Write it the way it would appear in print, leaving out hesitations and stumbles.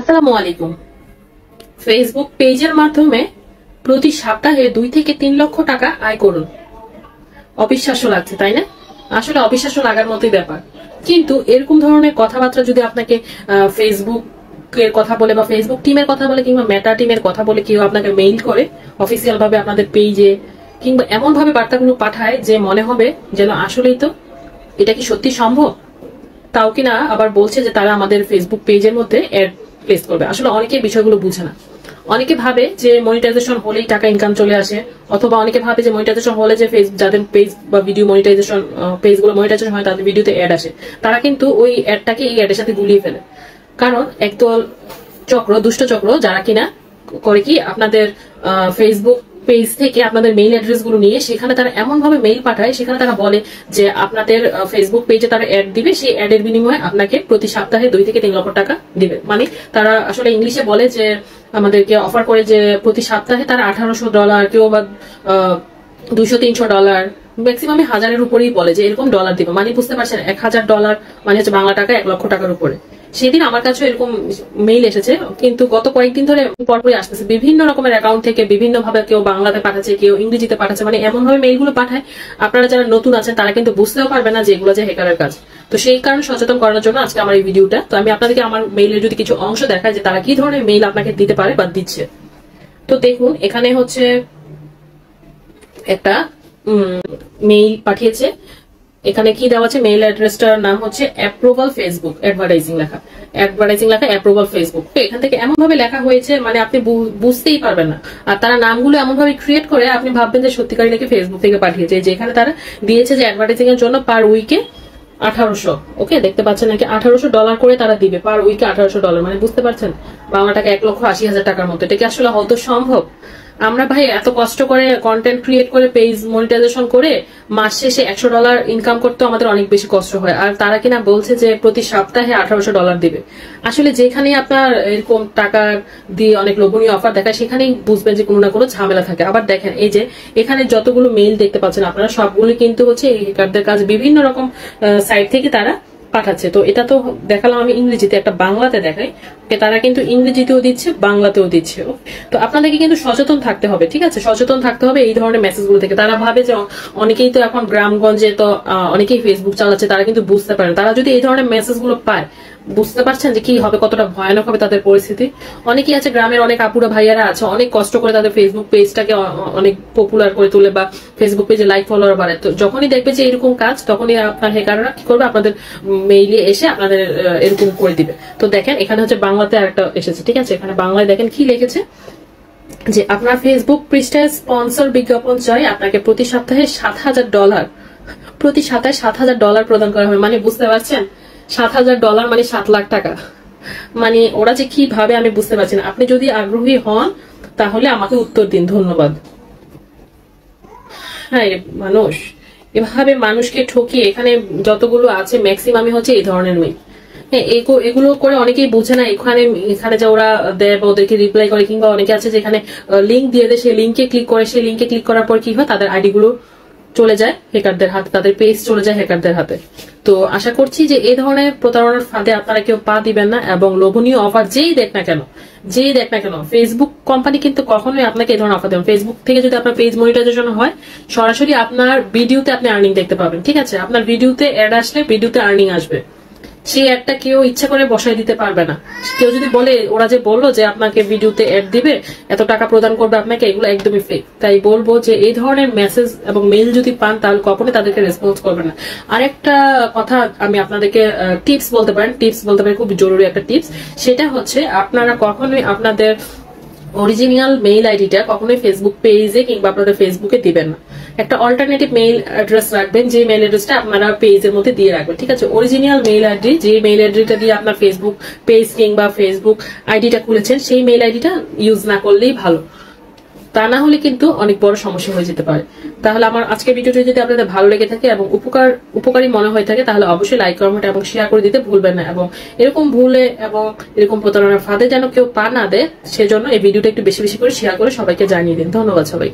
আসসালামু আলাইকুম। ফেসবুক পেজের মাধ্যমে প্রতি সপ্তাহে 2 থেকে 3 লক্ষ টাকা আয় করুন। অবিশ্বাস্য লাগছে, তাই না? আসলে অবিশ্বাস্য লাগার মতোই ব্যাপার। কিন্তু এরকম ধরনের কথাবার্তা যদি আপনাকে ফেসবুক এর কথা বলে বা ফেসবুক টিমের কথা বলে কিংবা মেটা টিমের কথা বলে কেউ আপনাকে মেইল করে অফিসিয়াল ভাবে আপনাদের পেজে কিংবা এমন ভাবে বার্তাগুলো পাঠায় যে মনে হবে যেন আসলেই তো এটা কি সত্যি সম্ভব, তাও কিনা আবার বলছে যে তারা আমাদের ফেসবুক পেজের মধ্যে অ্যাড প্লেস করবে। আসলে অনেকে বিষয়গুলো বুঝে না। অনেকে ভাবে যে মনিটাইজেশন হলেই টাকা ইনকাম চলে আসে, অথবা অনেকে ভাবে যে মনিটাইজেশন হলে যে যাদের পেজ বা ভিডিও মনিটাইজেশন পেজগুলো মনিটাইজেশন হয় তাদের ভিডিওতে অ্যাড আসে, তারা কিন্তু ওই অ্যাডটাকে এই অ্যাডের সাথে গুলিয়ে ফেলে। কারণ একদল চক্র, দুষ্ট চক্র, যারা কিনা করে কি আপনাদের ফেসবুক পেজ থেকে আপনাদের মেইল অ্যাড্রেস গুলো নিয়ে সেখানে তারা এমন ভাবে মেইল পাঠায়, সেখানে তারা বলে যে আপনাদের ফেসবুক পেজে তারা অ্যাড দিবে, সেই অ্যাড এর বিনিময়ে আপনাকে প্রতি সপ্তাহে 2 থেকে 3 লক্ষ টাকা দিবে। মানে তারা আসলে ইংলিশে বলে যে আমাদেরকে অফার করে যে প্রতি সপ্তাহে তারা $1800 কেউ বা $200-300 ম্যাক্সিমাম হাজারের উপরেই বলে যে এরকম ডলার দিবে। মানে বুঝতে পারছেন, $1000 মানে হচ্ছে বাংলা টাকা 1 লক্ষ টাকার উপরে। সেদিন আমার কাছে এরকম মেইল এসেছে, কিন্তু গত কয়েকদিন ধরে পরপরই আসতেছে বিভিন্ন রকমের অ্যাকাউন্ট থেকে। বিভিন্ন ভাবে কেউ বাংলাতে পাঠাচ্ছে, কেউ ইংরেজিতে পাঠাচ্ছে, মানে এমন ভাবে মেইলগুলো পাঠায় আপনারা যারা নতুন আছেন তারা কিন্তু বুঝতেও পারবে না যে এগুলো যে হ্যাকারের কাজ। তো সেই কারণে সচেতন করার জন্য আজকে আমার এই ভিডিওটা। তো আমি আপনাদেরকে আমার মেইলের যদি কিছু অংশ দেখাই যে তারা কি ধরনের মেইল আপনাকে দিতে পারে বা দিচ্ছে। তো দেখুন, এখানে হচ্ছে একটা মেইল পাঠিয়েছে। এখানে কি দেওয়া আছে, মেইল অ্যাড্রেসটার নাম হচ্ছে অ্যাপ্রুভাল ফেসবুক, অ্যাডভার্টাইজিং লেখা অ্যাপ্রুভাল ফেসবুক। তো এখান থেকে এমন ভাবে লেখা হয়েছে মানে আপনি বুঝতেই পারবেন না। আর তারা নামগুলো এমন ভাবে ক্রিয়েট করে আপনি ভাববেন যে সত্যিকারই নাকি ফেসবুক থেকে পাঠিয়েছে। যেখানে তারা দিয়েছে যে অ্যাডভার্টাইজিং এর জন্য পার উইকে 1800, ওকে দেখতে পাচ্ছেন নাকি, $1800 করে তারা দিবে পার উইকে। $1800 মানে বুঝতে পারছেন বাংলা টাকা 1,80,000 টাকার মতো। এটা কি আসলে হয়তো সম্ভব? আমরা ভাই এত কষ্ট করে কন্টেন্ট ক্রিয়েট করে পেজ মনিটাইজেশন করে মাস শেষে $100 ইনকাম করতে আমাদের অনেক বেশি কষ্ট হয়, আর তারা কিনা বলছে যে প্রতি সপ্তাহে $1800 দিবে। আসলে যেখানেই আপনার এরকম টাকা দিয়ে অনেক লোভনীয় অফার দেখায় সেখানেই বুঝবেন যে কোনো না কোনো ঝামেলা থাকে। আবার দেখেন, এই যে এখানে যতগুলো মেইল দেখতে পাচ্ছেন আপনারা, সবগুলো কিন্তু হচ্ছে এই হ্যাকারদের কাজ। বিভিন্ন রকম সাইট থেকে তারা পাঠাচ্ছে। তো এটা তো দেখালাম আমি ইংরেজিতে, একটা বাংলাতে দেখাই। তারা কিন্তু ইংরেজিতেও দিচ্ছে, বাংলাতেও দিচ্ছে। তো আপনাদেরকে কিন্তু সচেতন থাকতে হবে, ঠিক আছে? সচেতন থাকতে হবে এই ধরনের মেসেজগুলো থেকে। তারা ভাবে যে অনেকেই তো এখন গ্রামগঞ্জে তো অনেকেই ফেসবুক চালাচ্ছে, তারা কিন্তু বুঝতে পারেন। তারা যদি এই ধরনের মেসেজগুলো পায়, বুঝতে পারছেন যে কি হবে, কতটা ভয়ানক হবে তাদের পরিস্থিতি। অনেকেই আছে গ্রামের, অনেক আপুরা ভাইয়ারা আছে, অনেক কষ্ট করে তাদের ফেসবুক পেজটাকে অনেক পপুলার করে তোলে বা ফেসবুক পেজে লাইক ফলোয়ার বাড়ায়। তো যখনই দেখবে যে এরকম কাজ, তখনই আপনার হ্যাকাররা কি করবে, আপনাদের মেইলে এসে আপনাদের এরকম করে দিবে। তো দেখেন এখানে হচ্ছে বাংলাতে আরেকটা এসেছে, ঠিক আছে? এখানে বাংলায় দেখেন কি লিখেছে, যে আপনার ফেসবুক পৃষ্ঠায় স্পন্সর বিজ্ঞাপন চাই, আপনাকে প্রতি সপ্তাহে $7,000 প্রতি সপ্তাহে $7,000 প্রদান করা হবে। মানে বুঝতে পারছেন, $7,000 মানে 7 লাখ টাকা। মানে ওরা যে কি ভাবে আমি বুঝতে পারছি না। আপনি যদি আগ্রহী হন তাহলে আমাকে উত্তর দিন, ধন্যবাদ। হ্যাঁ, মানুষ এভাবে মানুষকে ঠকিয়ে এখানে যতগুলো আছে ম্যাক্সিমামই হচ্ছে এই ধরনের মেয়ে। হ্যাঁ, এগুলো করে অনেকেই বুঝে না। এখানে যে ওরা দেয় বা ওদেরকে রিপ্লাই করে, কিংবা অনেকে আছে যেখানে লিঙ্ক দিয়ে দেয়, সেই লিঙ্কে ক্লিক করে, সেই লিঙ্কে ক্লিক করার পর কি হয়, তাদের আইডি গুলো চলে যায় হ্যাকারদের হাতে, তাদের পেজ চলে যায় হ্যাকারদের হাতে। তো আশা করছি যে এই ধরনের প্রতারণার ফাঁদে আপনারা কেউ পা দিবেন না। এবং লোভনীয় অফার যেই দেখ না কেন, ফেসবুক কোম্পানি কিন্তু কখনোই আপনাকে এই ধরনের অফার দেবেন। ফেসবুক থেকে যদি আপনার পেজ মনিটাইজেশন হয়, সরাসরি আপনার ভিডিওতে আপনি আর্নিং দেখতে পাবেন, ঠিক আছে? আপনার ভিডিওতে অ্যাড আসলে ভিডিওতে আর্নিং আসবে। সেই একটা কেউ ইচ্ছা করে বসাই দিতে পারবে না। কেউ যদি বলে, ওরা যে বললো যে আপনাকে ভিডিওতে অ্যাড দিবে, এত টাকা প্রদান করবে আপনাকে, এগুলো একদমই ফেক। তাই বলবো যে এই ধরনের মেসেজ এবং মেইল যদি পান তাহলে কখনোই তাদেরকে রেসপন্স করবে না। আরেকটা কথা আমি আপনাদেরকে টিপস বলতে পারেন, খুব জরুরি একটা টিপস। সেটা হচ্ছে আপনারা কখনোই আপনাদের অরিজিনাল মেইল আইডিটা কখনোই ফেসবুক পেজে কিংবা আপনাদের ফেসবুকে দিবেন না। একটা অল্টারনেটিভ মেইল অ্যাড্রেস রাখবেন, যে মেইল অ্যাড্রেসটা আপনারা পেজের মধ্যে দিয়ে রাখবেন, ঠিক আছে? অরিজিনাল মেইল আইডি, যে মেইল আইডিটা দিয়ে আপনার ফেসবুক পেজ কিংবা ফেসবুক আইডিটা খুলেছেন, সেই মেইল আইডিটা ইউজ না করলেই ভালো। তা না হলে কিন্তু অনেক বড় সমস্যা হয়ে যেতে পারে। তাহলে আমার আজকের ভিডিওটি যদি আপনাদের ভালো লেগে থাকে এবং উপকারী মনে হয়ে থাকে, তাহলে অবশ্যই লাইক, কমেন্ট এবং শেয়ার করে দিতে ভুলবেন না। এবং এরকম ভুলে এবং এরকম প্রতারণার ফাঁদে যেন কেউ পা না দেয়, সেজন্য এই ভিডিওটা একটু বেশি বেশি করে শেয়ার করে সবাইকে জানিয়ে দিন। ধন্যবাদ সবাই।